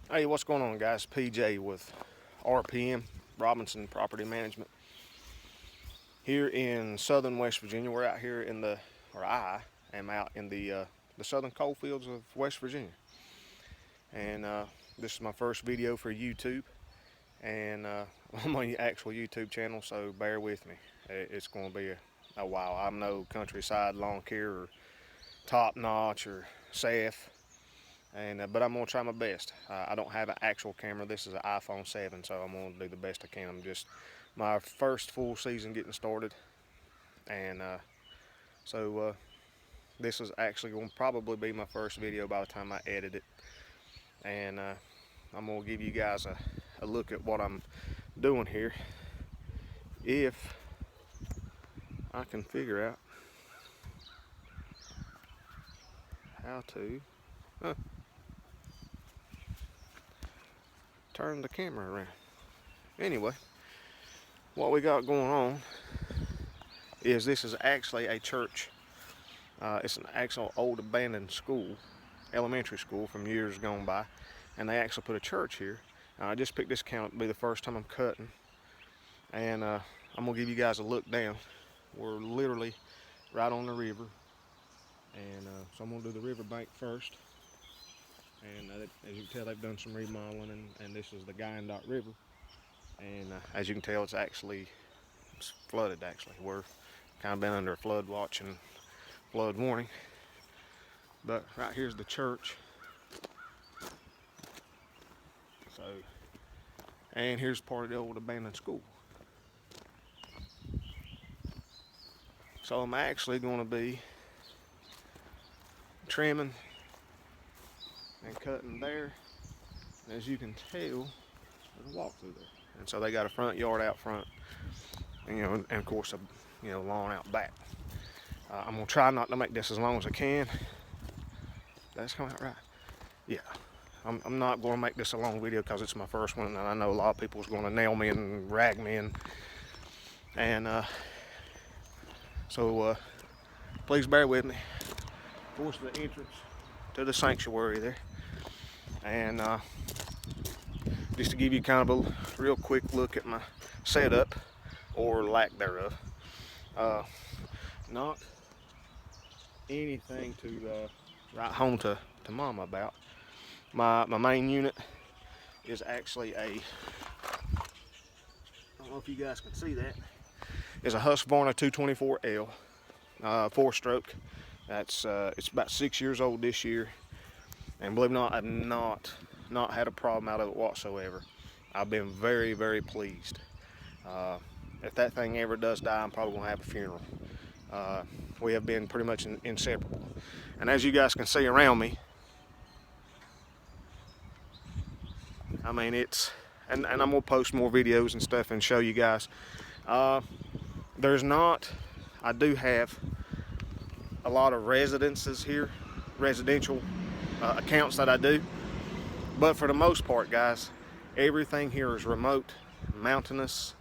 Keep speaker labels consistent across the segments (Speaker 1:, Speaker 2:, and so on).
Speaker 1: Hey, what's going on, guys? PJ with RPM, Robinson Property Management, here in southern West Virginia. We're out here I am out in the southern coal fields of West Virginia. And this is my first video for YouTube. And I'm on the actual YouTube channel, so bear with me. It's going to be a while. I'm no countryside lawn care or top notch or safe. But I'm gonna try my best. I don't have an actual camera. This is an iPhone 7, so I'm gonna do the best I can. I'm just my first full season getting started, and this is actually going to probably be my first video by the time I edit it. And I'm gonna give you guys a look at what I'm doing here, if I can figure out how to turn the camera around. Anyway, what we got going on is this is actually a church. It's an actual old abandoned school, elementary school from years gone by, and they actually put a church here. I just picked this count to be the first time I'm cutting, and I'm gonna give you guys a look down. We're literally right on the river, and so I'm gonna do the river bank first. And as you can tell, they've done some remodeling, and this is the Guyandotte River. And as you can tell, it's flooded. Actually, we're kind of been under a flood watch and flood warning. But right here's the church. So, and here's part of the old abandoned school. So I'm actually going to be trimming and cutting there. And as you can tell, there's a walk through there. And so they got a front yard out front, and of course a lawn out back. I'm gonna try not to make this as long as I can. That's coming out right. Yeah, I'm not gonna make this a long video because it's my first one, and I know a lot of people's gonna nail me and rag me, and so please bear with me. Of course, the entrance to the sanctuary there, and just to give you kind of a real quick look at my setup, or lack thereof. Not anything to write home to mom about. My main unit is actually I don't know if you guys can see that, is a Husqvarna 224L, 4-stroke. That's it's about 6 years old this year, and believe it or not, I've not had a problem out of it whatsoever. I've been very, very pleased. If that thing ever does die, I'm probably gonna have a funeral. We have been pretty much inseparable. And as you guys can see around me, I mean, and I'm gonna post more videos and stuff and show you guys. I do have a lot of residences here, residential accounts that I do. But for the most part, guys, everything here is remote, mountainous.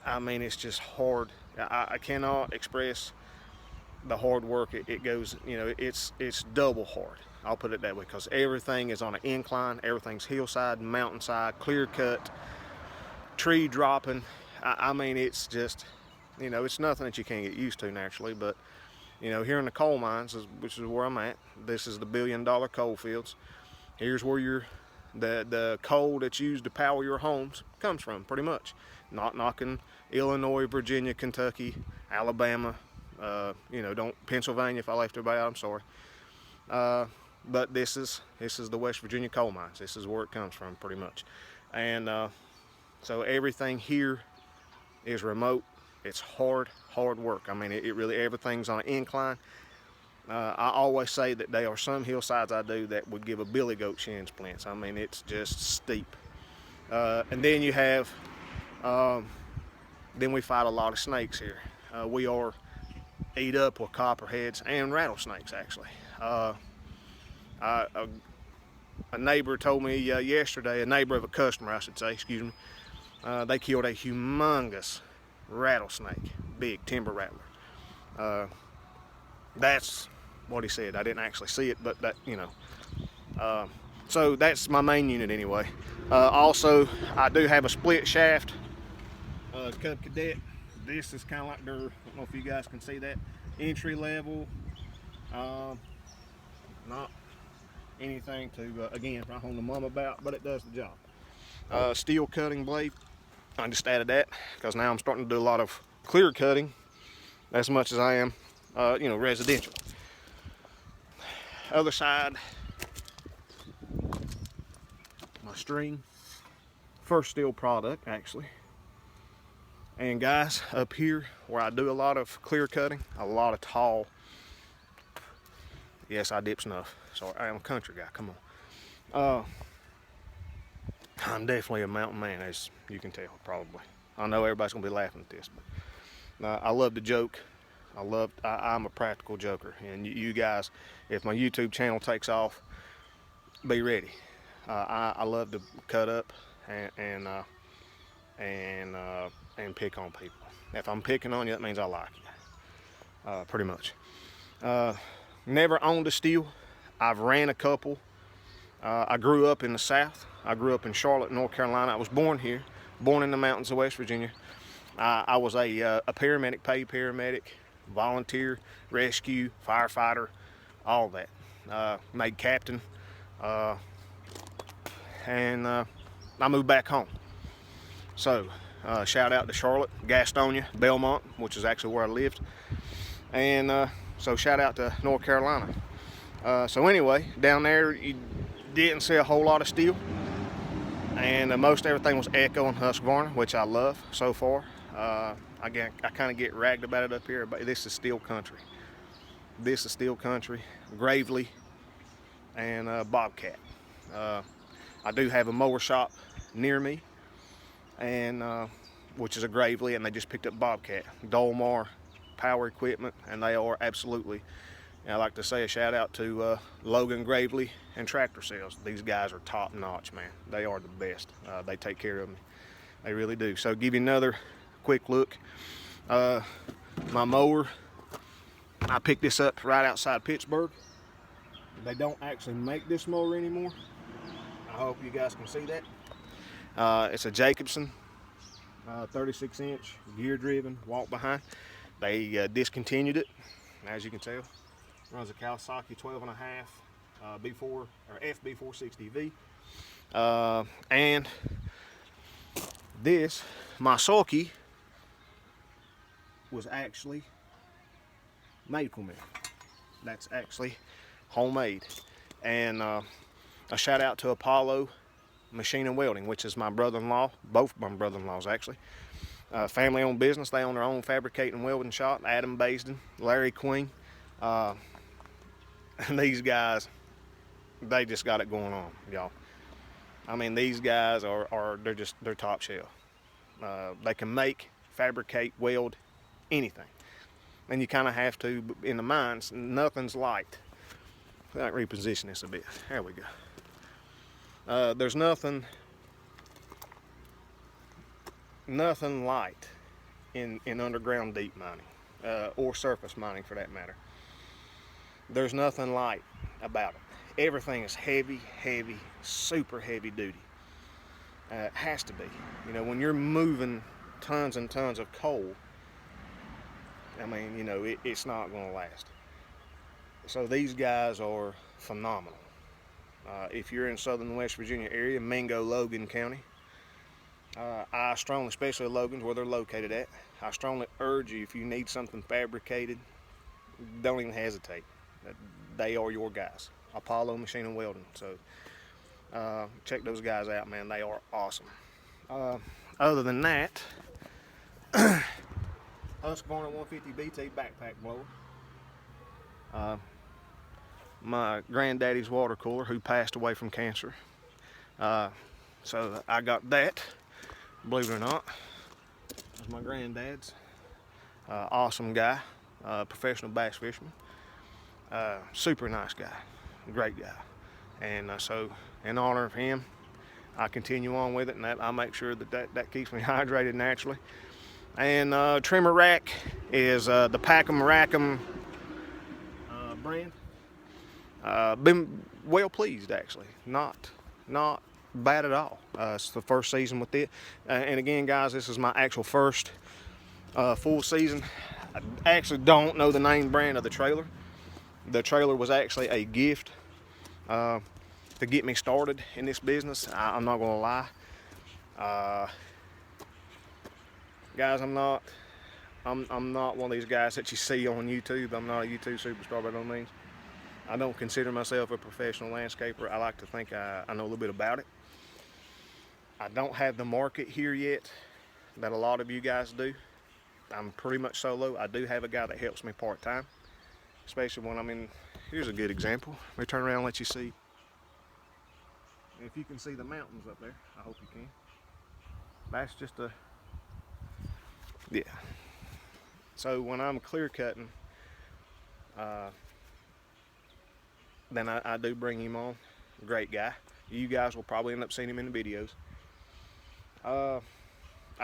Speaker 1: I mean, it's just hard. I cannot express the hard work it goes. It's double hard. I'll put it that way, because everything is on an incline. Everything's hillside, mountainside, clear cut, tree dropping. I mean, it's just, it's nothing that you can't get used to naturally. But here in the coal mines, which is where I'm at, this is the billion-dollar coal fields. Here's where the coal that's used to power your homes comes from, pretty much. Not knocking Illinois, Virginia, Kentucky, Alabama, Pennsylvania. If I left everybody out, I'm sorry. But this is the West Virginia coal mines. This is where it comes from, pretty much. And so everything here is remote. It's hard work. I mean, it really, everything's on an incline. I always say that there are some hillsides I do that would give a billy goat shin splints. I mean, it's just steep. And then you have, then we fight a lot of snakes here. We are eat up with copperheads and rattlesnakes, actually. A neighbor told me yesterday, a neighbor of a customer, I should say, excuse me, they killed a humongous rattlesnake, big timber rattler. That's what he said. I didn't actually see it, but that, So that's my main unit anyway. Also, I do have a split shaft Cub Cadet. This is kind of like their, I don't know if you guys can see that, entry level. Not anything to, again, right on the mum about, but it does the job. Steel cutting blade. I just added that because now I'm starting to do a lot of clear cutting as much as I am, you know, residential. Other side, my string. First steel product, actually. And guys, up here where I do a lot of clear cutting, a lot of tall. Yes, I dip snuff. So I am a country guy, come on. I'm definitely a mountain man, as you can tell, probably. I know everybody's gonna be laughing at this, but I love to joke. I'm a practical joker, and you guys, if my YouTube channel takes off, be ready. I love to cut up and pick on people. If I'm picking on you, that means I like you, pretty much. Never owned a steel. I've ran a couple. I grew up in the South. I grew up in Charlotte, North Carolina. I was born here, born in the mountains of West Virginia. I was a paramedic, paid paramedic, volunteer, rescue, firefighter, all that. Made captain, and I moved back home. So shout out to Charlotte, Gastonia, Belmont, which is actually where I lived, and so shout out to North Carolina. So anyway, down there you didn't see a whole lot of steel, and most everything was Echo and Husqvarna, which I love so far. I kind of get ragged about it up here, but this is steel country. This is steel country, Gravely, and Bobcat. I do have a mower shop near me, and which is a Gravely, and they just picked up Bobcat, Dolmar power equipment, and they are absolutely. And I like to say a shout out to Logan Gravely and Tractor Sales. These guys are top notch, man. They are the best. They take care of me. They really do. So give you another quick look. My mower, I picked this up right outside Pittsburgh. They don't actually make this mower anymore. I hope you guys can see that. It's a Jacobson 36-inch gear driven walk behind. They discontinued it, as you can tell. Runs a Kawasaki 12.5 B4 or FB460V, and this my sulky was actually made for me. That's actually homemade, and a shout out to Apollo Machine and Welding, which is my brother-in-law, both my brother-in-laws actually. Family-owned business. They own their own fabricating and welding shop. Adam Basden, Larry Queen. And these guys, they just got it going on, y'all. I mean, these guys they're top shelf. They can make, fabricate, weld, anything. And you kind of have to, in the mines, nothing's light. I'll reposition this a bit. There we go. There's nothing light in underground deep mining, or surface mining for that matter. There's nothing light about it. Everything is heavy, super heavy duty. It has to be. You know, when you're moving tons and tons of coal, I mean, you know, it's not going to last. So these guys are phenomenal. If you're in southern West Virginia area, Mingo, Logan County, I strongly, especially Logan's where they're located at, I strongly urge you, if you need something fabricated, don't even hesitate. They are your guys. Apollo Machine and Welding. So check those guys out, man. They are awesome. Other than that, Husqvarna 150 BT backpack blower. My granddaddy's water cooler, who passed away from cancer. So I got that, believe it or not. That's my granddad's. Awesome guy, professional bass fisherman. Super nice guy, great guy. And so in honor of him, I continue on with it, and I make sure that keeps me hydrated naturally. And trimmer rack is the Packem Rackham brand. Been well pleased actually. Not bad at all. It's the first season with it, and again, guys, this is my actual first full season. I actually don't know the name brand of the trailer. The trailer was actually a gift to get me started in this business. I'm not gonna lie, guys. I'm not one of these guys that you see on YouTube. I'm not a YouTube superstar by no means. I don't consider myself a professional landscaper. I like to think I know a little bit about it. I don't have the market here yet that a lot of you guys do. I'm pretty much solo. I do have a guy that helps me part-time, especially when I'm in. Here's a good example. Let me turn around and let you see. If you can see the mountains up there, I hope you can. That's just a, yeah. So when I'm clear cutting, then I do bring him on. Great guy. You guys will probably end up seeing him in the videos. I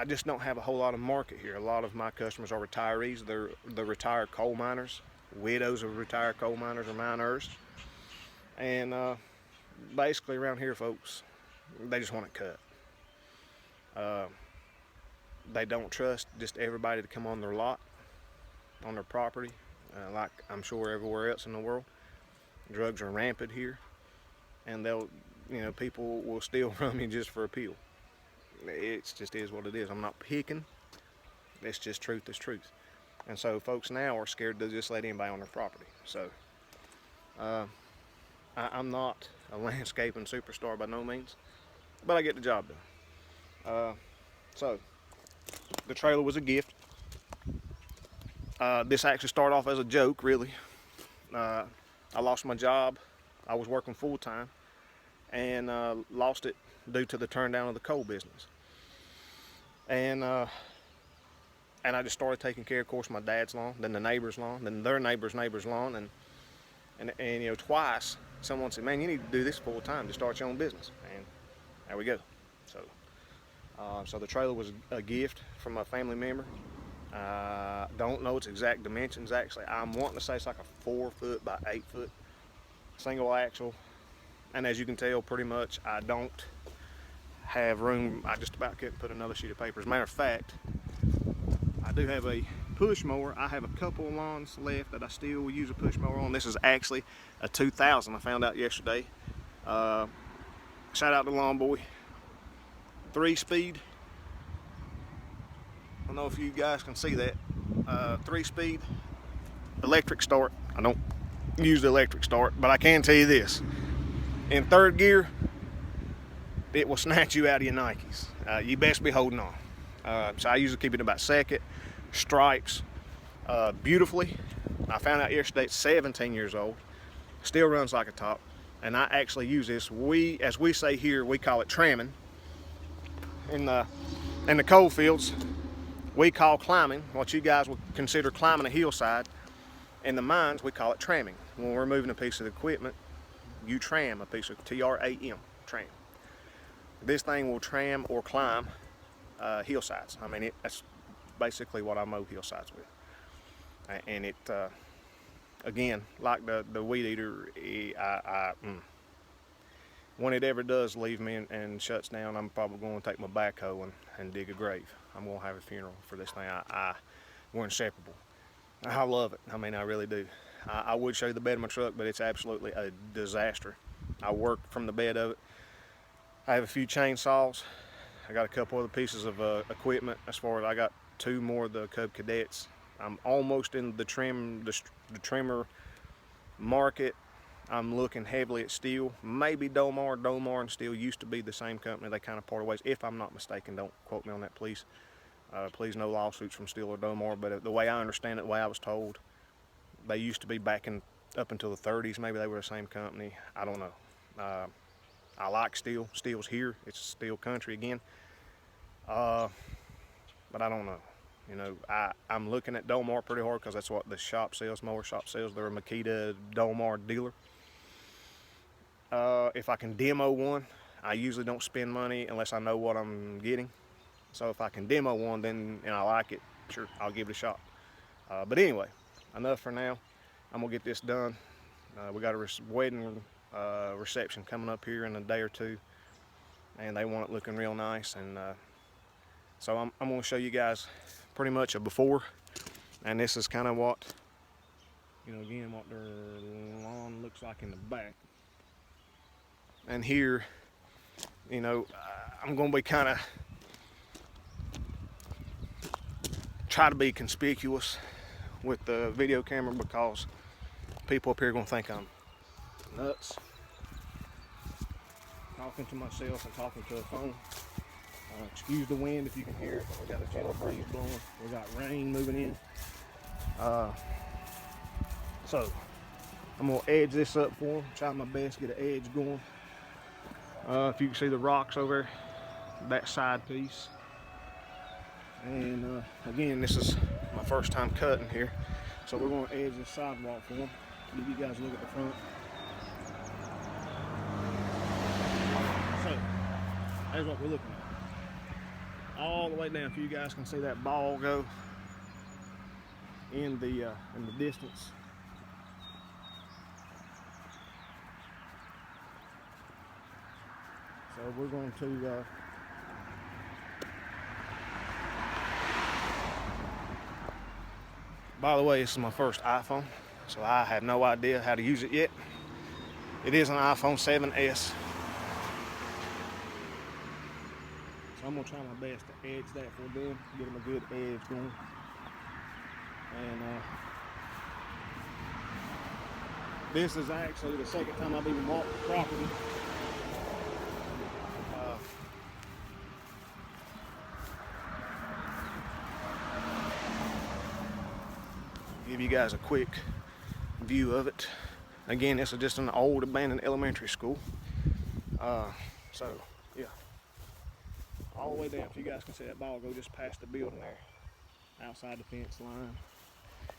Speaker 1: just don't have a whole lot of market here. A lot of my customers are retirees. They're the retired coal miners, widows of retired coal miners or miners. And basically around here, folks, they just want it cut. They don't trust just everybody to come on their lot, on their property, like I'm sure everywhere else in the world. Drugs are rampant here, and people will steal from you just for appeal. It just is what it is. I'm not picking. It's just truth is truth. And so folks now are scared to just let anybody on their property. So I'm not a landscaping superstar by no means, but I get the job done. So the trailer was a gift. This actually started off as a joke, really. I lost my job. I was working full-time and lost it due to the turn down of the coal business. And I just started taking care, of course, my dad's lawn, then the neighbor's lawn, then their neighbor's lawn, and twice someone said, "Man, you need to do this full-time to start your own business." And there we go. So the trailer was a gift from a family member. Don't know its exact dimensions actually. I'm wanting to say it's like a 4 foot by 8 foot single axle, and as you can tell, pretty much I don't have room. I just about couldn't put another sheet of paper. As a matter of fact, I do have a push mower. I have a couple of lawns left that I still will use a push mower on. This is actually a 2000. I found out yesterday. Shout out to Lawn Boy. 3-speed. I don't know if you guys can see that. 3-speed electric start. I don't use the electric start, but I can tell you this: in third gear, it will snatch you out of your Nikes. You best be holding on. So I usually keep it about second. Stripes beautifully. I found out yesterday it's 17 years old. Still runs like a top, and I actually use this. As we say here, we call it tramming. In the coal fields, we call climbing what you guys would consider climbing a hillside. In the mines, we call it tramming. When we're moving a piece of equipment, you tram a piece of T-R-A-M, tram. This thing will tram or climb hillsides. I mean, that's basically what I mow hillsides with. And it, again, like the weed eater, when it ever does leave me and shuts down, I'm probably going to take my backhoe and dig a grave. I'm going to have a funeral for this thing. We're inseparable. I love it. I mean, I really do. I would show you the bed of my truck, but it's absolutely a disaster. I work from the bed of it. I have a few chainsaws. I got a couple other pieces of equipment. As far as I got 2 more of the Cub Cadets. I'm almost in the trimmer market. I'm looking heavily at steel. Maybe Domar. Domar and steel used to be the same company. They kind of parted ways, if I'm not mistaken. Don't quote me on that, please. Please, no lawsuits from Steel or Domar. But the way I understand it, the way I was told, they used to be up until the 30s. Maybe they were the same company. I don't know. I like steel. Steel's here. It's steel country again. But I don't know. You know, I'm looking at Domar pretty hard because that's what the shop sells. Mower shop sells. They're a Makita Domar dealer. If I can demo one, I usually don't spend money unless I know what I'm getting. So if I can demo one, then and I like it, sure, I'll give it a shot. But anyway, enough for now. I'm gonna get this done. We got a wedding reception coming up here in a day or two, and they want it looking real nice. And so I'm going to show you guys pretty much a before, and this is kind of what, again, what their lawn looks like in the back. And here, I'm going to be kind of try to be conspicuous with the video camera, because people up here are going to think I'm nuts talking to myself and talking to a phone. Excuse the wind if you can hear it. We got a gentle breeze blowing. We got rain moving in. So I'm gonna edge this up for them. Try my best to get an edge going. If you can see the rocks over there, that side piece. And again, this is my first time cutting here, so we're gonna edge this sidewalk for them. Give you guys a look at the front. So there's what we're looking at. All the way down, if you guys can see that ball go in the distance. So we're going to by the way, this is my first iPhone, so I have no idea how to use it yet. It is an iPhone 7S. I'm gonna try my best to edge that for them, get them a good edge going. And this is actually the second time I've even walked the property. Give you guys a quick view of it. Again, this is just an old abandoned elementary school. So yeah. All the way down, if you guys can see that ball go just past the building there. Outside the fence line,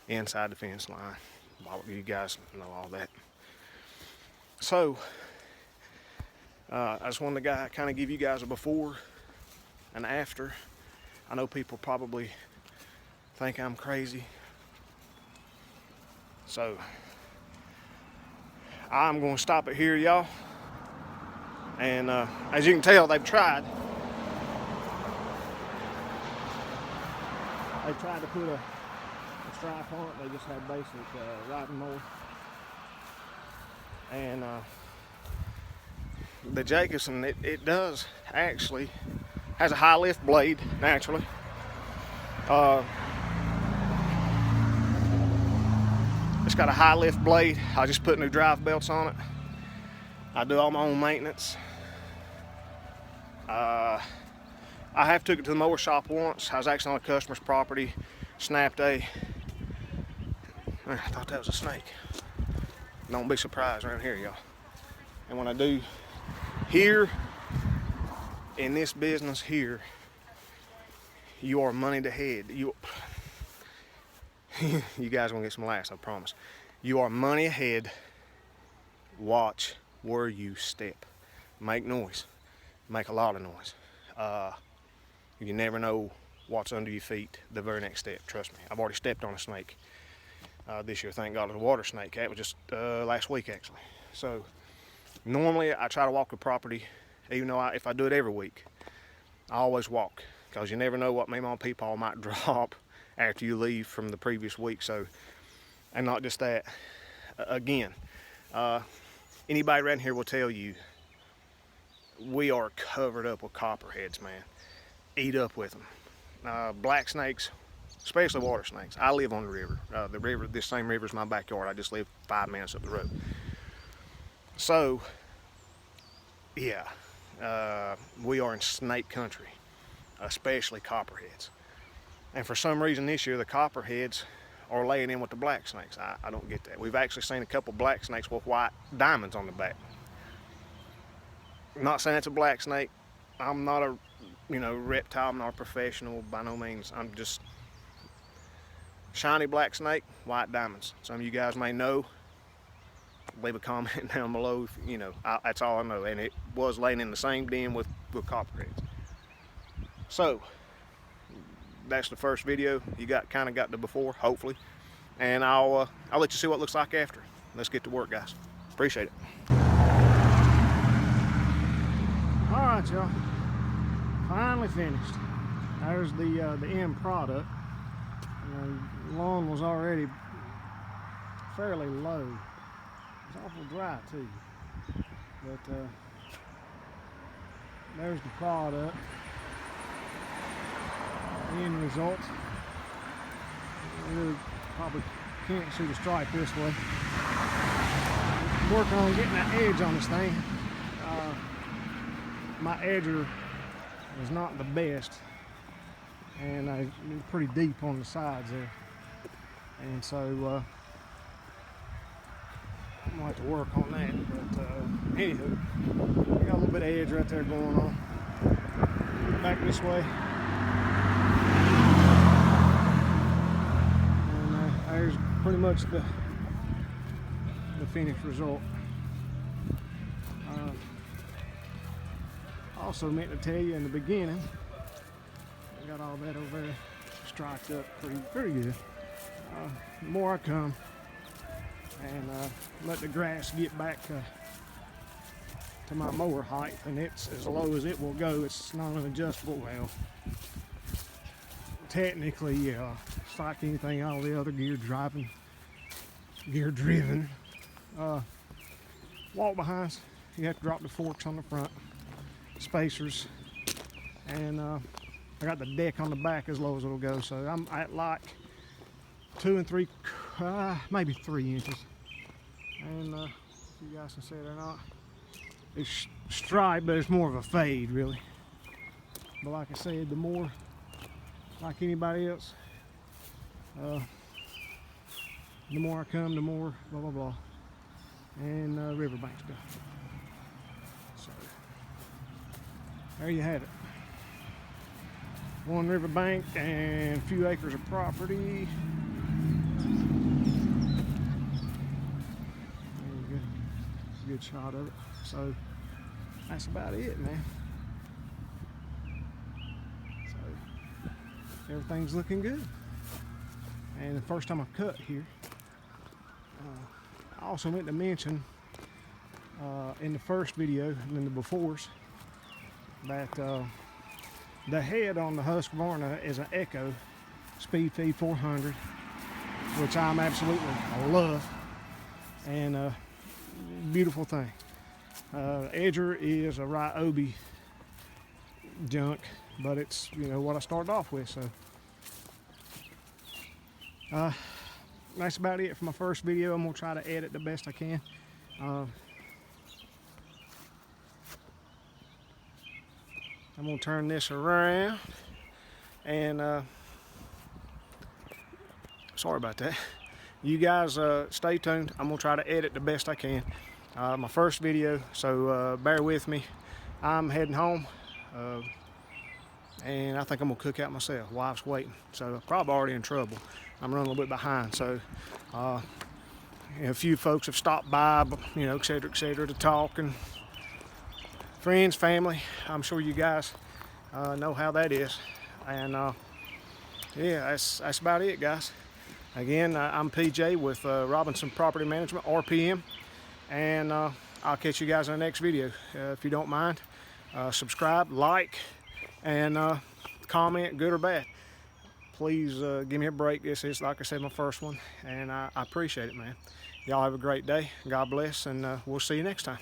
Speaker 1: inside the fence line. You guys know all that. So, I just wanted to kind of give you guys a before and after. I know people probably think I'm crazy. So, I'm going to stop it here, y'all. And as you can tell, they've tried. They tried to put a stripe on it. They just had basic riding mower. And the Jacobson, it does actually has a high lift blade naturally. It's got a high lift blade. I just put new drive belts on it. I do all my own maintenance. I have took it to the mower shop once. I was actually on a customer's property, snapped I thought that was a snake. Don't be surprised around here, y'all. And when I do here, in this business here, you are money to head. You guys are gonna get some laughs, I promise. You are money ahead. Watch where you step. Make noise. Make a lot of noise. You never know what's under your feet the very next step. Trust me, I've already stepped on a snake this year. Thank God it was a water snake. That was just last week actually. So normally I try to walk the property, even though if I do it every week, I always walk, because you never know what Mama Peepaw might drop after you leave from the previous week. So, and not just that, again, anybody around here will tell you we are covered up with copperheads, man. Eat up with them. Black snakes, especially water snakes. I live on the river. This same river is my backyard. I just live 5 minutes up the road. So, yeah, we are in snake country, especially copperheads. And for some reason this year, the copperheads are laying in with the black snakes. I don't get that. We've actually seen a couple black snakes with white diamonds on the back. I'm not saying it's a black snake. I'm not a reptile. I'm not a professional by no means. I'm just shiny black snake, white diamonds. Some of you guys may know. Leave a comment down below. That's all I know. And it was laying in the same den with copperheads. So that's the first video. You kind of got the before, hopefully, and I'll let you see what it looks like after. let's get to work, guys. Appreciate it.
Speaker 2: All right, y'all. Finally finished. There's the end product. The lawn was already fairly low. It's awful dry too. But there's the product. The end result. You probably can't see the stripe this way. Working on getting that edge on this thing. My edger is not the best, and it's pretty deep on the sides there, and so I'm gonna have to work on that. But anywho, we got a little bit of edge right there going on. Back this way, and there's pretty much the finished result. Also meant to tell you in the beginning, I got all that over there striked up pretty good. The more I come and let the grass get back to my mower height, and it's as low as it will go. It's not an adjustable well. Technically, yeah, it's like anything, all the other gear driven walk behinds. You have to drop the forks on the front, spacers, and I got the deck on the back as low as it'll go, so I'm at like 2 3/4, maybe 3 inches. And if you guys can see it or not, it's striped, but it's more of a fade really. But like I said, the more, like anybody else, the more I come, the more blah blah blah, and riverbank stuff. So there you have it. One riverbank and a few acres of property. There you go. Good shot of it. So that's about it, man. So everything's looking good. And the first time I cut here, I also meant to mention in the first video and in the befores that the head on the Husqvarna is an Echo Speed Feed 400, which I'm absolutely love, and beautiful thing. Edger is a Ryobi junk, but it's, you know, what I started off with. So that's about it for my first video. I'm gonna try to edit the best I can. I'm gonna turn this around, and sorry about that. You guys stay tuned. I'm gonna try to edit the best I can. My first video, so bear with me. I'm heading home, and I think I'm gonna cook out myself. Wife's waiting, so I'm probably already in trouble. I'm running a little bit behind, so a few folks have stopped by, you know, et cetera, to talk, and friends, family. I'm sure you guys know how that is, and yeah, that's about it, guys. Again, I'm PJ with Robinson Property Management, RPM, and I'll catch you guys in the next video. If you don't mind, subscribe, like, and comment, good or bad. Please give me a break. This is, like I said, my first one, and I appreciate it, man. Y'all have a great day. God bless, and we'll see you next time.